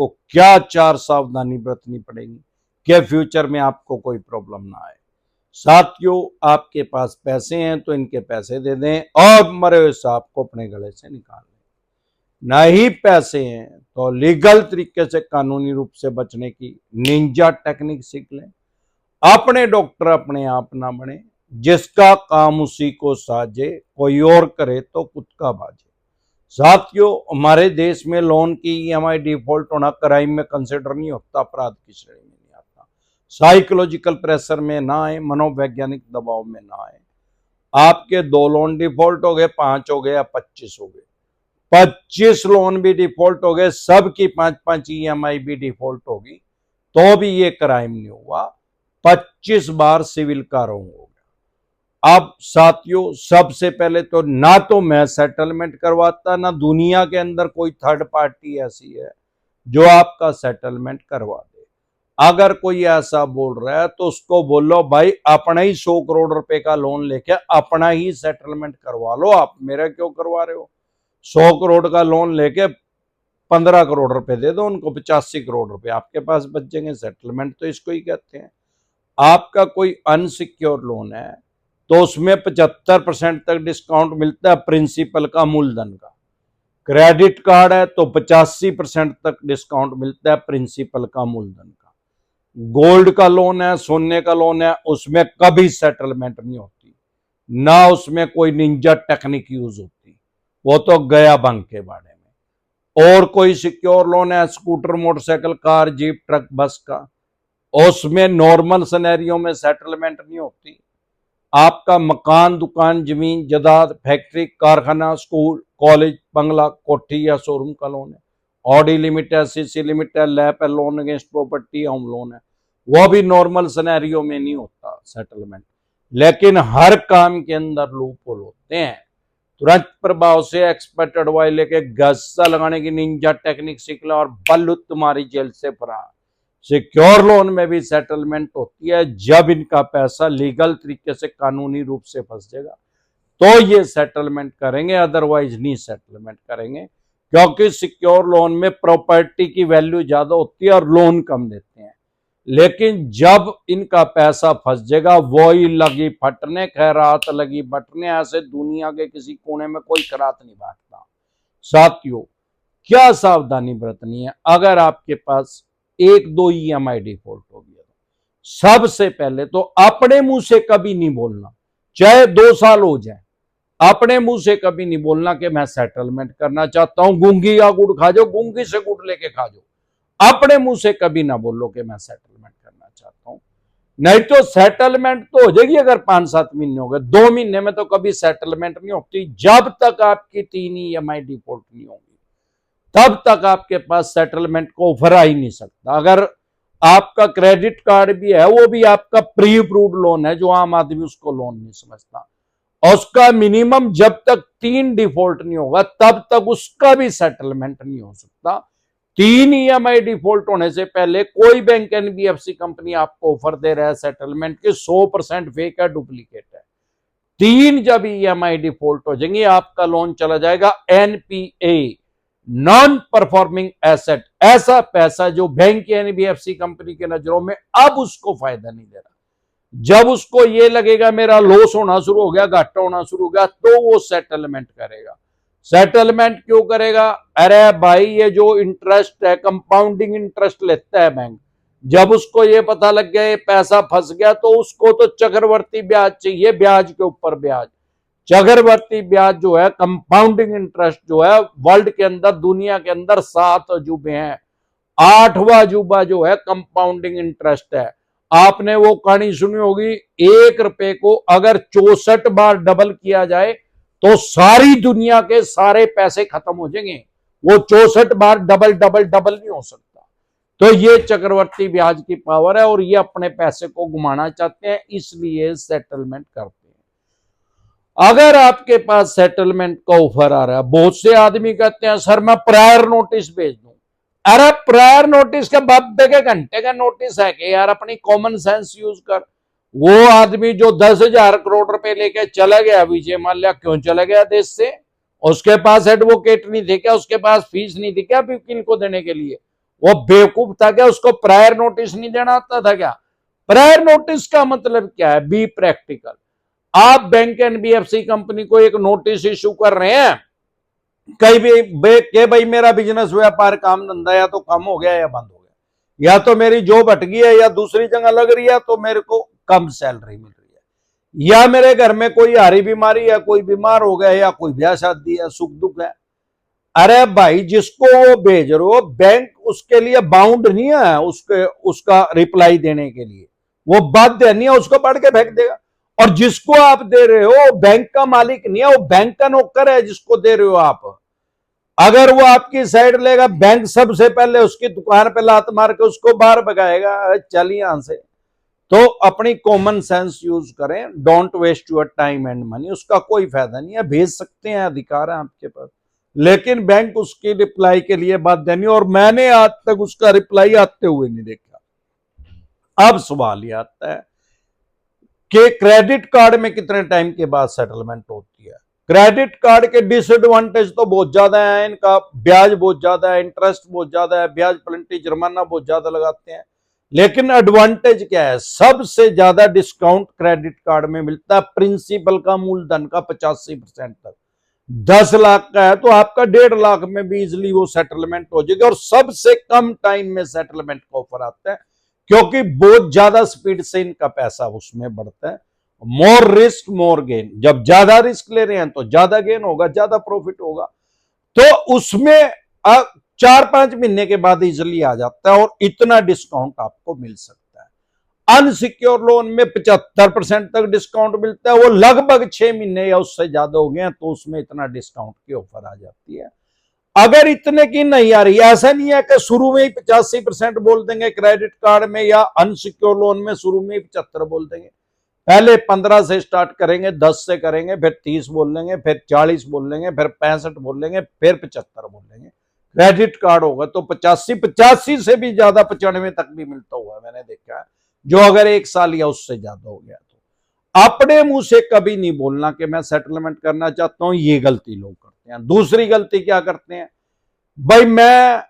को क्या चार सावधानी बरतनी पड़ेगी कि फ्यूचर में आपको कोई प्रॉब्लम ना आए। साथियों, आपके पास पैसे हैं तो इनके पैसे दे दें और मरे हुए सांप को अपने गले से निकाल लें। ना ही पैसे हैं तो लीगल तरीके से कानूनी रूप से बचने की निंजा टेक्निक सीख लें। अपने डॉक्टर अपने आप ना बने, जिसका काम उसी को साजे, कोई और करे तो खुद का बाजे। साथियों, हमारे देश में लोन की ईएमआई डिफॉल्ट होना क्राइम में कंसिडर नहीं होता, अपराध की श्रेणी में नहीं आता। साइकोलॉजिकल प्रेशर में ना आए, मनोवैज्ञानिक दबाव में ना आए। आपके 2 लोन डिफॉल्ट हो गए, 5 हो गए या 25 हो गए, 25 लोन भी डिफॉल्ट हो गए, सबकी 5-5 ईएमआई भी डिफॉल्ट होगी तो भी ये क्राइम नहीं हुआ। 25 बार सिविल का रॉन्ग हो गया। अब साथियों, सबसे पहले तो ना तो मैं सेटलमेंट करवाता, ना दुनिया के अंदर कोई थर्ड पार्टी ऐसी है जो आपका सेटलमेंट करवा दे। अगर कोई ऐसा बोल रहा है तो उसको बोलो, भाई अपना ही 100 करोड़ रुपए का लोन लेके अपना ही सेटलमेंट करवा लो, आप मेरा क्यों करवा रहे हो। 100 करोड़ का लोन लेके 15 करोड़ रुपए दे दो उनको, 85 करोड़ रुपए आपके पास बच जाएंगे। सेटलमेंट तो इसको ही कहते हैं। आपका कोई अनसिक्योर लोन है तो उसमें 75% तक डिस्काउंट मिलता है प्रिंसिपल का, मूलधन का। क्रेडिट कार्ड है तो 85% तक डिस्काउंट मिलता है प्रिंसिपल का, मूलधन का। गोल्ड का लोन है, सोने का लोन है, उसमें कभी सेटलमेंट नहीं होती, ना उसमें कोई निंजा टेक्निक यूज होती, वो तो गया बंक के बारे में। और कोई सिक्योर लोन है, scooter, motorcycle, car, jeep, truck, बस का, उसमें नॉर्मल सिनेरियो में सेटलमेंट नहीं होती। आपका मकान, दुकान, जमीन, जायदाद, फैक्ट्री, कारखाना, स्कूल, कॉलेज, बंगला, कोठी या शोरूम का लोन है, ऑडी लिमिट है, सीसी लिमिट है, लैप है, loan against property, home loan है, वो भी नॉर्मल सिनेरियो में नहीं होता सेटलमेंट। लेकिन हर काम के अंदर लूप होल होते हैं। तुरंत प्रभाव से एक्सपर्ट एडवाइस लेके गस्सा लगाने की निंजा टेक्निक सीख लो और बल्लू तुम्हारी जेल से फरार। सिक्योर लोन में भी सेटलमेंट होती है। जब इनका पैसा लीगल तरीके से कानूनी रूप से फंस जाएगा तो ये सेटलमेंट करेंगे, अदरवाइज नहीं सेटलमेंट करेंगे, क्योंकि सिक्योर लोन में प्रॉपर्टी की वैल्यू ज्यादा होती है और लोन कम देते हैं। लेकिन जब इनका पैसा फंस जाएगा, वही लगी फटने, खैरात लगी बटने, ऐसे दुनिया के किसी कोने में कोई खैरात नहीं बांटता। साथियों, क्या सावधानी बरतनी है अगर आपके पास 1-2 ईएमआई डिफॉल्ट हो गया? सबसे पहले तो अपने मुंह से कभी नहीं बोलना, चाहे 2 साल हो जाए, अपने मुंह से कभी नहीं बोलना कि मैं सेटलमेंट करना चाहता हूं। गूंगी या गुड़ खा जाओ, गूंगी से गुड़ लेके खा जाओ, अपने मुंह से कभी ना बोलो कि मैं सेटलमेंट करना चाहता हूं। नहीं तो सेटलमेंट तो हो जाएगी अगर 5-7 महीने हो गए, 2 महीने में तो कभी सेटलमेंट नहीं होती। जब तक आपकी 3 ईएमआई डिफॉल्ट नहीं होगी तब तक आपके पास सेटलमेंट को ऑफर आ ही नहीं सकता। अगर आपका क्रेडिट कार्ड भी है, वो भी आपका प्री अप्रूव्ड लोन है, जो आम आदमी उसको लोन नहीं समझता, और उसका मिनिमम जब तक 3 डिफॉल्ट नहीं होगा तब तक उसका भी सेटलमेंट नहीं हो सकता। 3 ईएमआई डिफॉल्ट होने से पहले कोई बैंक, एनबीएफसी कंपनी आपको ऑफर दे रहा है सेटलमेंट के, 100% फेक है, डुप्लीकेट है। 3 जब ईएमआई डिफॉल्ट हो जाएंगे, आपका लोन चला जाएगा एनपीए, नॉन परफॉर्मिंग एसेट। ऐसा पैसा जो बैंक की, एनबीएफसी कंपनी के नजरों में अब उसको फायदा नहीं दे रहा। जब उसको ये लगेगा मेरा लॉस होना शुरू हो गया, घाटा होना शुरू हो गया, तो वो सेटलमेंट करेगा। सेटलमेंट क्यों करेगा? अरे भाई, ये जो इंटरेस्ट है, कंपाउंडिंग इंटरेस्ट लेता है बैंक, जब उसको ये पता लग गया ये पैसा फंस गया तो उसको तो चक्रवर्ती ब्याज चाहिए, ब्याज के ऊपर ब्याज। चक्रवर्ती ब्याज जो है, कंपाउंडिंग इंटरेस्ट जो है, वर्ल्ड के अंदर, दुनिया के अंदर 7 अजूबे हैं। 8वां अजूबा जो है कंपाउंडिंग इंटरेस्ट है। आपने वो कहानी सुनी होगी, 1 रुपए को अगर 64 बार डबल किया जाए तो सारी दुनिया के सारे पैसे खत्म हो जाएंगे। वो 64 बार डबल डबल डबल नहीं हो सकता। तो ये चक्रवर्ती ब्याज की पावर है और ये अपने पैसे को घुमाना चाहते हैं, इसलिए सेटलमेंट करते हैं। अगर आपके पास सेटलमेंट का ऑफर आ रहा है, बहुत से आदमी कहते हैं सर मैं प्रायर नोटिस भेज दूं। अरे प्रायर नोटिस के बब्बे के घंटे का नोटिस है कि यार, अपनी कॉमन सेंस यूज कर। वो आदमी जो 10,000 करोड़ रुपए लेके चला गया विजय माल्या, क्यों चला गया देश से? उसके पास एडवोकेट नहीं थे क्या? उसके पास फीस नहीं थी क्या वकील को देने के लिए? वो बेवकूफ था क्या? उसको प्रायर नोटिस नहीं देना आता था क्या? प्रायर नोटिस का मतलब क्या है? Be practical. आप बैंक एनबीएफसी कंपनी को एक नोटिस इशू कर रहे हैं कहीं भी के भाई मेरा बिजनेस व्यापार काम धंधा या तो कम हो गया या बंद हो गया, या तो मेरी जॉब हट गई है या दूसरी जगह लग रही है तो मेरे को कम सैलरी मिल रही है, या मेरे घर में कोई हारी बीमारी है, कोई बीमार हो गया, या कोई ब्याह शादी है, सुख दुख है। अरे भाई जिसको वो भेज रहे हो बैंक उसके लिए बाउंड नहीं है उसका रिप्लाई देने के लिए, वो बाध्य नहीं है, उसको पढ़ के फेंक देगा। और जिसको आप दे रहे हो बैंक का मालिक नहीं है, वो बैंक का नौकर है जिसको दे रहे हो आप। अगर वो आपकी साइड लेगा बैंक सबसे पहले उसकी दुकान पे लात मार के उसको बाहर भगाएगा, चलिए यहां से। तो अपनी कॉमन सेंस यूज करें, don't waste your time and money, उसका कोई फायदा नहीं है। भेज सकते हैं, अधिकार है आपके पास, लेकिन बैंक उसकी रिप्लाई के लिए बाध्य नहीं, और मैंने आज तक उसका रिप्लाई आते हुए नहीं देखा। अब सवाल यह आता है कि क्रेडिट कार्ड में कितने टाइम के बाद सेटलमेंट होती है? क्रेडिट कार्ड के डिसएडवांटेज तो बहुत ज्यादा है, इनका ब्याज बहुत ज्यादा है, इंटरेस्ट बहुत ज्यादा है, ब्याज पेनल्टी जुर्माना बहुत ज्यादा लगाते हैं। लेकिन एडवांटेज क्या है? सबसे ज्यादा डिस्काउंट क्रेडिट कार्ड में मिलता है प्रिंसिपल का, मूलधन का 85% तक। 10 लाख का है तो आपका 1.5 लाख में भी इजिली वो सेटलमेंट हो जाएगी, और सबसे कम टाइम में सेटलमेंट का ऑफर आता है, क्योंकि बहुत ज्यादा स्पीड से इनका पैसा उसमें बढ़ता है। मोर रिस्क मोर गेन, जब ज्यादा रिस्क ले रहे हैं तो ज्यादा गेन होगा, ज्यादा प्रॉफिट होगा। तो उसमें 4-5 महीने के बाद इजिली आ जाता है, और इतना डिस्काउंट आपको मिल सकता है। अनसिक्योर लोन में 75% तक डिस्काउंट मिलता है, वो लगभग 6 महीने या उससे ज्यादा हो गए तो उसमें इतना डिस्काउंट की ऑफर आ जाती है। अगर इतने की नहीं आ रही, ऐसा नहीं है कि शुरू में ही 85% बोल देंगे क्रेडिट कार्ड में, या अनसिक्योर लोन में शुरू में ही 75 बोल देंगे। पहले 15 से स्टार्ट करेंगे, 10 से करेंगे, फिर 30 बोल लेंगे, फिर 40 बोल लेंगे, फिर 65 बोल लेंगे, फिर 75 बोल लेंगे। क्रेडिट कार्ड होगा तो 85 से भी ज्यादा 95 तक भी मिलता हुआ मैंने देखा है, जो अगर 1 साल या उससे ज्यादा हो गया तो। अपने मुंह से कभी नहीं बोलना कि मैं सेटलमेंट करना चाहता हूं, ये गलती लोग करते हैं। दूसरी गलती क्या करते हैं? भाई मैं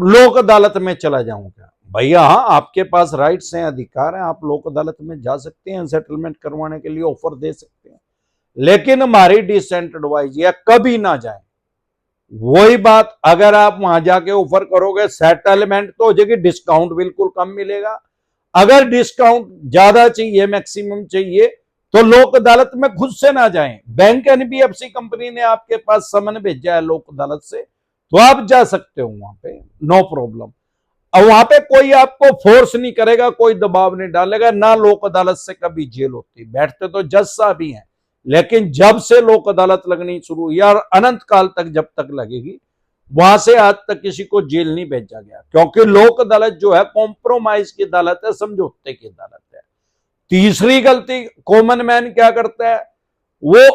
लोक अदालत में चला जाऊं क्या? भैया हाँ, आपके पास राइट्स हैं, अधिकार हैं, आप लोक अदालत में जा सकते हैं, सेटलमेंट करवाने के लिए ऑफर दे सकते हैं, लेकिन हमारी डिसेंट एडवाइस है कभी ना जाए। वही बात, अगर आप वहां जाके ऑफर करोगे सेटलमेंट तो हो जाएगी, डिस्काउंट बिल्कुल कम मिलेगा। अगर डिस्काउंट ज्यादा चाहिए, मैक्सिमम चाहिए, तो लोक अदालत में खुद से ना जाएं। बैंक एनबीएफसी कंपनी ने आपके पास समन भेजा है लोक अदालत से, तो आप जा सकते हो वहां पे, नो प्रॉब्लम। और वहां पे कोई आपको फोर्स नहीं करेगा, कोई दबाव नहीं डालेगा, ना लोक अदालत से कभी जेल होती। बैठते तो जज साहब ही हैं, लेकिन जब से लोक अदालत लगनी शुरू हुई, और अनंत काल तक जब तक लगेगी, वहां से आज तक किसी को जेल नहीं भेजा गया, क्योंकि लोक अदालत जो है कॉम्प्रोमाइज की अदालत है, समझौते की अदालत है। तीसरी गलती कॉमन मैन क्या करता है? वो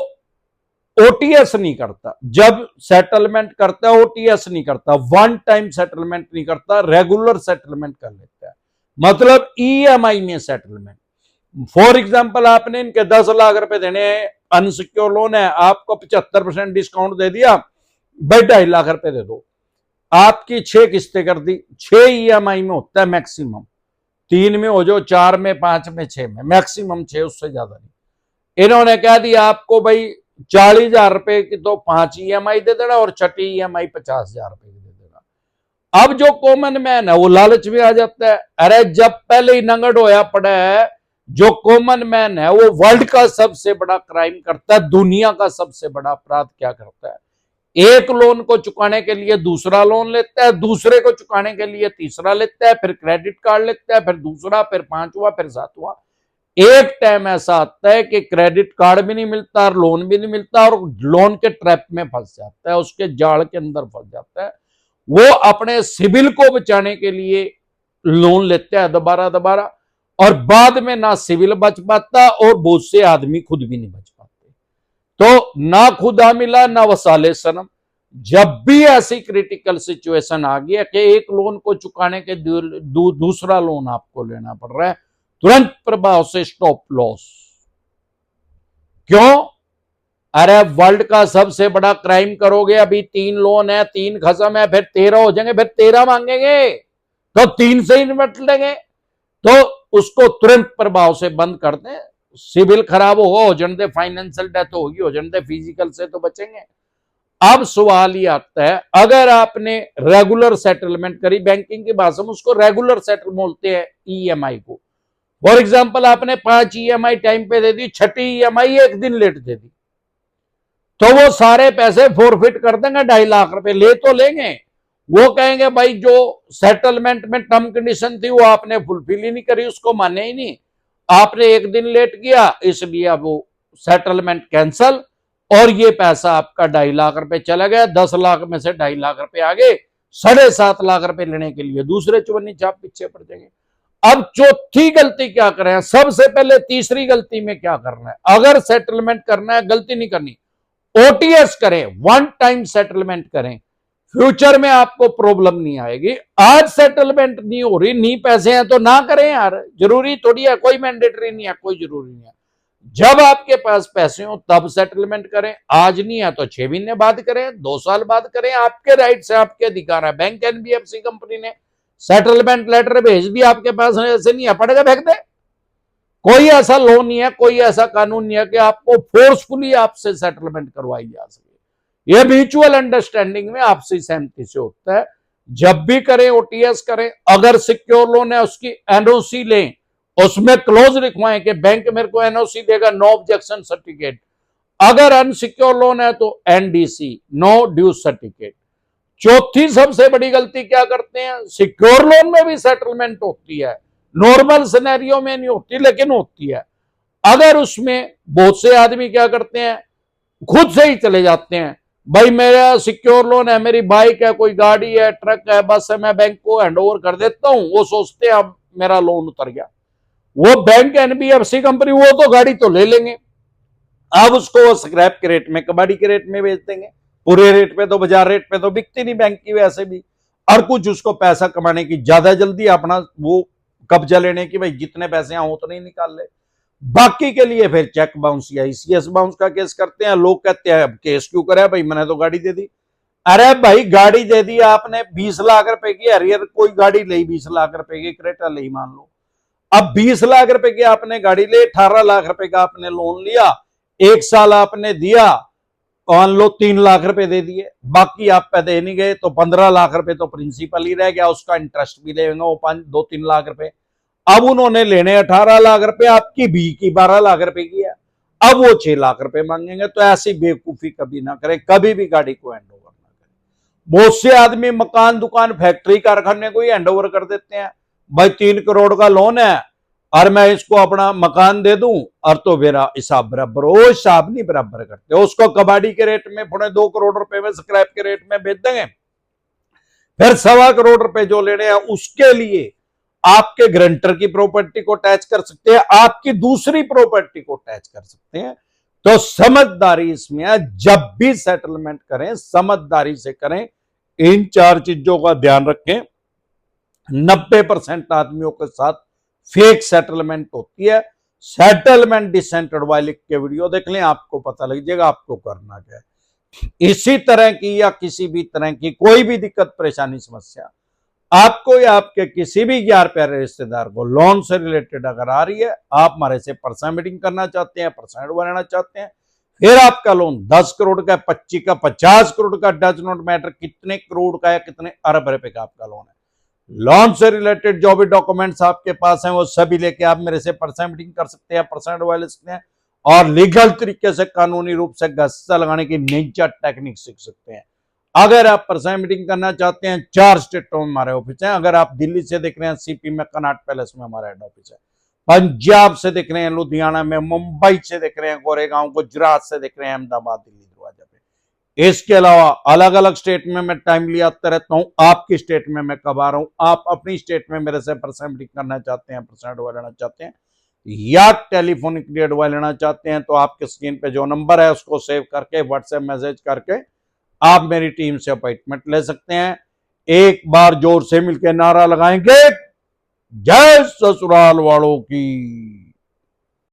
ओटीएस नहीं करता, जब सेटलमेंट करता है ओटीएस नहीं करता, वन टाइम सेटलमेंट नहीं करता, रेगुलर सेटलमेंट कर लेता है, मतलब ईएमआई में सेटलमेंट। फॉर एग्जांपल आपने इनके 10 लाख रुपए देने, अनसिक्योर लोन है, आपको 75% डिस्काउंट दे दिया, भाई 2.5 लाख रुपए दे दो। आपकी 6 किस्तें कर दी, 6 ईएमआई में होता है मैक्सिमम, 3 में हो जाओ, 4 में, 5 में, 6 में, मैक्सिमम 6, उससे ज्यादा नहीं। इन्होंने कह दिया आपको भाई 40,000 रुपए की तो 5 ईएमआई दे देना, और छठी ईएमआई 50,000 रुपए की दे देना। अब जो कॉमन मैन है वो लालच में आ जाता है। अरे जब पहले ही नंगड़ होया पड़ा है, जो कॉमन मैन है वो वर्ल्ड का सबसे बड़ा क्राइम करता है, दुनिया का सबसे बड़ा अपराध क्या करता है? एक लोन को चुकाने के लिए दूसरा लोन लेता है, दूसरे को चुकाने के लिए तीसरा लेता है, फिर क्रेडिट कार्ड लेता है, फिर दूसरा, फिर 5वां, फिर 7वां। एक टाइम ऐसा आता है कि क्रेडिट कार्ड भी नहीं मिलता और लोन भी नहीं मिलता, और लोन के ट्रैप में फंस जाता है, उसके जाल के अंदर फंस जाता है। वो अपने सिविल को बचाने के लिए लोन लेते हैं दोबारा दोबारा, और बाद में ना सिविल बच पाता, और बहुत से आदमी खुद भी नहीं बच पाते। तो ना खुदा मिला ना वसाले सनम। जब भी ऐसी क्रिटिकल सिचुएशन आ गई है कि एक लोन को चुकाने के दूसरा लोन आपको लेना पड़ रहा है, तुरंत प्रभाव से स्टॉप लॉस। क्यों? अरे वर्ल्ड का सबसे बड़ा क्राइम करोगे, अभी 3 लोन है, 3 खत्म है, फिर 13 हो जाएंगे, फिर 13 मांगेंगे तो 3 से ही निपट लेंगे। तो उसको तुरंत प्रभाव से बंद कर दें। सिविल खराब होगा, हो जाने दे, फाइनेंशियल डेथ होगी, हो जाने दे, फिजिकल से तो बचेंगे। अब सवाल ये आता है, अगर आपने रेगुलर सेटलमेंट करी, बैंकिंग की भाषा में उसको रेगुलर सेटल बोलते हैं ईएमआई को। फॉर एग्जांपल आपने 5 ईएमआई टाइम पे दे दी, छठी ईएमआई 1 दिन लेट दे दी, तो वो सारे पैसे फोरफिट कर देंगे, 2.5 लाख रुपए ले तो लेंगे। वो कहेंगे भाई जो सेटलमेंट में टर्म कंडीशन थी वो आपने फुलफिल ही नहीं करी, उसको माने ही नहीं, आपने 1 दिन लेट किया, इसलिए अब वो सेटलमेंट कैंसल, और ये पैसा आपका 2.5 लाख रुपए चला गया। 10 लाख में से 2.5 लाख रुपए आ गए, 7.5 लाख रुपए लेने के लिए दूसरे चुवन्नी चाप पीछे पड़ जाएंगे। अब चौथी गलती क्या करें, सबसे पहले तीसरी गलती में क्या करना है, अगर सेटलमेंट करना है गलती नहीं करनी, ओटीएस करें, वन टाइम सेटलमेंट करें, फ्यूचर में आपको प्रॉब्लम नहीं आएगी। आज सेटलमेंट नहीं हो रही, नहीं पैसे हैं तो ना करें यार, जरूरी थोड़ी है, कोई मैंडेटरी नहीं है, कोई जरूरी नहीं है। जब आपके पास पैसे हो तब सेटलमेंट करें, आज नहीं है तो 6 महीने बाद करें, 2 साल बाद करें, आपके राइट से, आपके अधिकार है। बैंक एनबीएफसी कंपनी ने सेटलमेंट लेटर भेज दिया आपके पास, ऐसे नहीं है पड़ेगा फेंक दे। कोई ऐसा लॉ नहीं है, कोई ऐसा कानून नहीं है कि आपको फोर्सफुली आपसे सेटलमेंट करवाई जा सके। यह म्यूचुअल अंडरस्टैंडिंग में आपसी सहमति से होता है। जब भी करें ओटीएस करें, अगर सिक्योर लोन है उसकी एनओसी लें, उसमें क्लोज लिखवाएं कि बैंक मेरे को एनओसी देगा, नो ऑब्जेक्शन सर्टिफिकेट। अगर अनसिक्योर लोन है तो एनडीसी, नो ड्यू सर्टिफिकेट। चौथी सबसे बड़ी गलती क्या करते हैं, सिक्योर लोन में भी सेटलमेंट होती है, नॉर्मल सिनेरियो में नहीं होती लेकिन होती है। अगर उसमें बहुत से आदमी क्या करते हैं, खुद से ही चले जाते हैं, भाई मेरा सिक्योर लोन है, मेरी बाइक है, कोई गाड़ी है, ट्रक है, बस है, मैं बैंक को हैंडओवर कर देता हूं। वो सोचते हैं अब मेरा लोन उतर गया, वो बैंक एनबीएफसी कंपनी वो तो गाड़ी तो ले लेंगे, अब उसको स्क्रैप के रेट में, कबाड़ी के रेट में बेच देंगे। पूरे रेट पे तो, बाजार रेट पे तो बिकती नहीं बैंक की वैसे भी, और कुछ उसको पैसा कमाने की ज्यादा जल्दी, अपना वो कब्जा लेने की, भाई जितने पैसे हैं उतने ही निकाल ले। बाकी के लिए फिर चेक बाउंस या ईसीएस बाउंस का केस करते हैं। लोग कहते हैं केस क्यों करे भाई, मैंने तो गाड़ी दे दी। अरे भाई गाड़ी दे दी आपने, 20 लाख रुपए की हरियर कोई गाड़ी ली, 20 लाख रुपए की क्रेटा ली मान लो, अब 20 लाख रुपए की आपने गाड़ी ले, 18 लाख रुपए का आपने लोन लिया, 1 साल आपने दिया, मान लो 3 लाख रुपए दे दिए, बाकी आप पे दे नहीं गए तो 15 लाख रुपए तो प्रिंसिपल ही रह गया, उसका इंटरेस्ट भी लेंगे वो 2-3 लाख रुपए। अब उन्होंने लेने 18 लाख रुपए, आपकी बी की 12 लाख रुपए की है, अब वो 6 लाख रुपए मांगेंगे। तो ऐसी बेवकूफी कभी ना करें, कभी भी गाड़ी को हैंड ओवर ना करें। बहुत से आदमी मकान, दुकान, फैक्ट्री, कारखाने को ही हैंड ओवर कर देते हैं, भाई 3 करोड़ का लोन है और मैं इसको अपना मकान दे दूं और तो मेरा हिसाब बराबर हो, हिसाब नहीं बराबर करते, उसको कबाड़ी के रेट में 2.25 करोड़ रुपए में, स्क्रैप के रेट में बेच देंगे। फिर 1.25 करोड़ रुपए जो लेने हैं उसके लिए आपके ग्रंटर की प्रॉपर्टी को टैच कर सकते हैं, आपकी दूसरी प्रॉपर्टी को टैच कर सकते हैं। तो समझदारी इसमें है, जब भी सेटलमेंट करें समझदारी से करें, इन 4 चीजों का ध्यान रखें। 90% आदमियों के साथ फेक सेटलमेंट होती है। सेटलमेंट डिसेंटेड वाले के वीडियो देख लें, आपको पता लग जाएगा आपको करना क्या है। इसी तरह की या किसी भी तरह की कोई भी दिक्कत, परेशानी, समस्या आपको या आपके किसी भी यार प्यारे रिश्तेदार को लोन से रिलेटेड अगर आ रही है, आप हमारे से पर्सनल मीटिंग करना चाहते हैं, पर्सनल बनाना चाहते हैं, फिर आपका लोन 10 करोड़ का, 25 का, 50 करोड़ का, डज नॉट मैटर कितने करोड़ का या कितने अरब रुपए का आपका लोन है, लोन से रिलेटेड जो भी डॉक्यूमेंट्स आपके पास हैं वो सभी लेके आप मेरे से पर्सनल मीटिंग कर सकते हैं, पर्सनल एडवाइस सकते हैं, और लीगल तरीके से, कानूनी रूप से गस्सा लगाने की निंजा टेक्निक सीख सकते हैं। अगर आप पर्सनल मीटिंग करना चाहते हैं, 4 स्टेटों में हमारे ऑफिस हैं। अगर आप दिल्ली से देख रहे हैं सीपी में, कनॉट पैलेस में हमारा हेड ऑफिस है। पंजाब से देख रहे हैं लुधियाना में, मुंबई से देख रहे हैं गोरेगांव, गुजरात से देख रहे हैं अहमदाबाद, दिल्ली दरवाजा पे। इसके अलावा अलग अलग स्टेट में मैं टाइमली आता रहता हूं, आपकी स्टेट में मैं कब आ रहा हूं, आप अपनी स्टेट में मेरे से पर्सनल मीटिंग करना चाहते हैं, पर्सनल एडवाइस लेना चाहते हैं या टेलीफोनिक एडवाइस लेना चाहते हैं, तो आपके स्क्रीन पे जो नंबर है उसको सेव करके व्हाट्सएप मैसेज करके आप मेरी टीम से अपॉइंटमेंट ले सकते हैं। एक बार जोर से मिलकर नारा लगाएंगे, जय ससुराल वालों की।